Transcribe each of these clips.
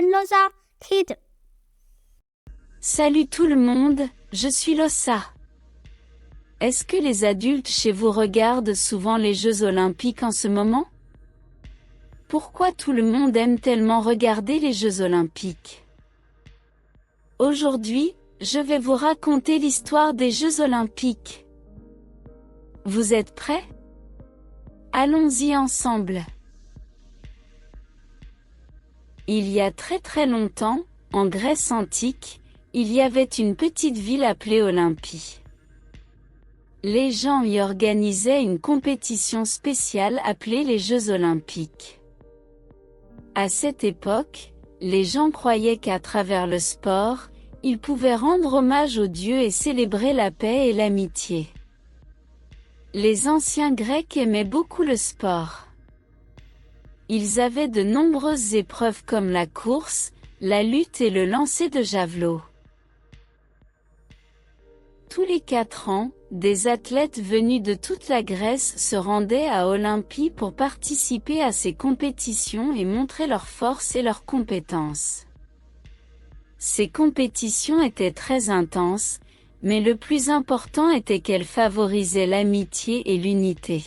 Losa Kid. Salut tout le monde, je suis Losa. Est-ce que les adultes chez vous regardent souvent les Jeux Olympiques en ce moment? Pourquoi tout le monde aime tellement regarder les Jeux Olympiques? Aujourd'hui, je vais vous raconter l'histoire des Jeux Olympiques. Vous êtes prêts? Allons-y ensemble. Il y a très longtemps, en Grèce antique, il y avait une petite ville appelée Olympie. Les gens y organisaient une compétition spéciale appelée les Jeux Olympiques. À cette époque, les gens croyaient qu'à travers le sport, ils pouvaient rendre hommage aux dieux et célébrer la paix et l'amitié. Les anciens Grecs aimaient beaucoup le sport. Ils avaient de nombreuses épreuves comme la course, la lutte et le lancer de javelot. Tous les 4 ans, des athlètes venus de toute la Grèce se rendaient à Olympie pour participer à ces compétitions et montrer leur force et leurs compétences. Ces compétitions étaient très intenses, mais le plus important était qu'elles favorisaient l'amitié et l'unité.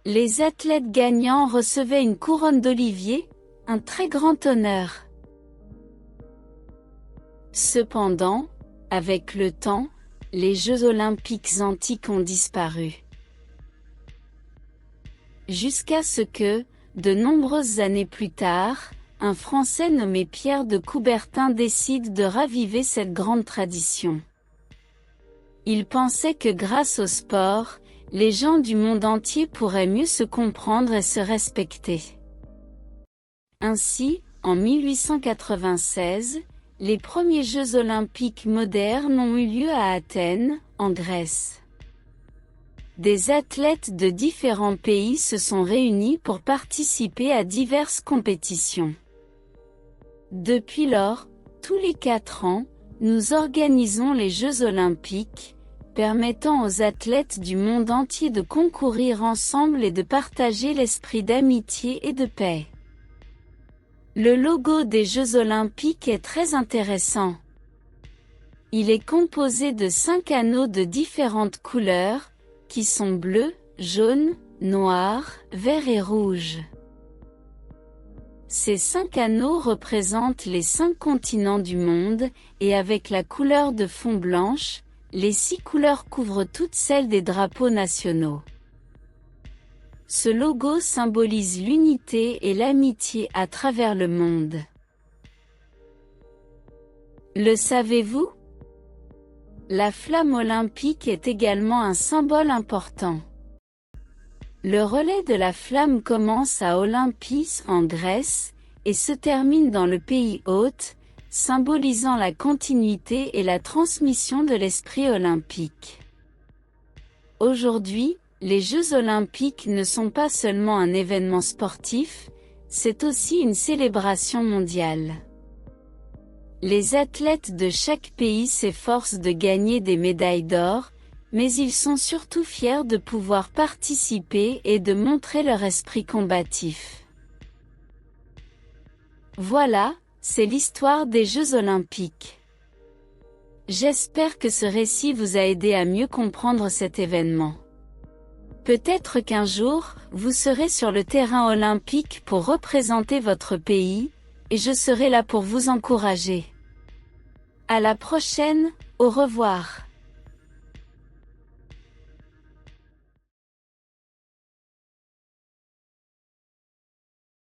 Les athlètes gagnants recevaient une couronne d'olivier, un très grand honneur. Cependant, avec le temps, les Jeux Olympiques antiques ont disparu. Jusqu'à ce que, de nombreuses années plus tard, un Français nommé Pierre de Coubertin décide de raviver cette grande tradition. Il pensait que grâce au sport, les gens du monde entier pourraient mieux se comprendre et se respecter. Ainsi, en 1896, les premiers Jeux Olympiques modernes ont eu lieu à Athènes, en Grèce. Des athlètes de différents pays se sont réunis pour participer à diverses compétitions. Depuis lors, tous les 4 ans, nous organisons les Jeux Olympiques, permettant aux athlètes du monde entier de concourir ensemble et de partager l'esprit d'amitié et de paix. Le logo des Jeux Olympiques est très intéressant. Il est composé de 5 anneaux de différentes couleurs, qui sont bleus, jaunes, noirs, verts et rouges. Ces 5 anneaux représentent les 5 continents du monde, et avec la couleur de fond blanche, les 6 couleurs couvrent toutes celles des drapeaux nationaux. Ce logo symbolise l'unité et l'amitié à travers le monde. Le savez-vous? La flamme olympique est également un symbole important. Le relais de la flamme commence à Olympie en Grèce, et se termine dans le pays hôte, symbolisant la continuité et la transmission de l'esprit olympique. Aujourd'hui, les Jeux Olympiques ne sont pas seulement un événement sportif, c'est aussi une célébration mondiale. Les athlètes de chaque pays s'efforcent de gagner des médailles d'or, mais ils sont surtout fiers de pouvoir participer et de montrer leur esprit combatif. Voilà, c'est l'histoire des Jeux Olympiques. J'espère que ce récit vous a aidé à mieux comprendre cet événement. Peut-être qu'un jour, vous serez sur le terrain olympique pour représenter votre pays, et je serai là pour vous encourager. À la prochaine, au revoir.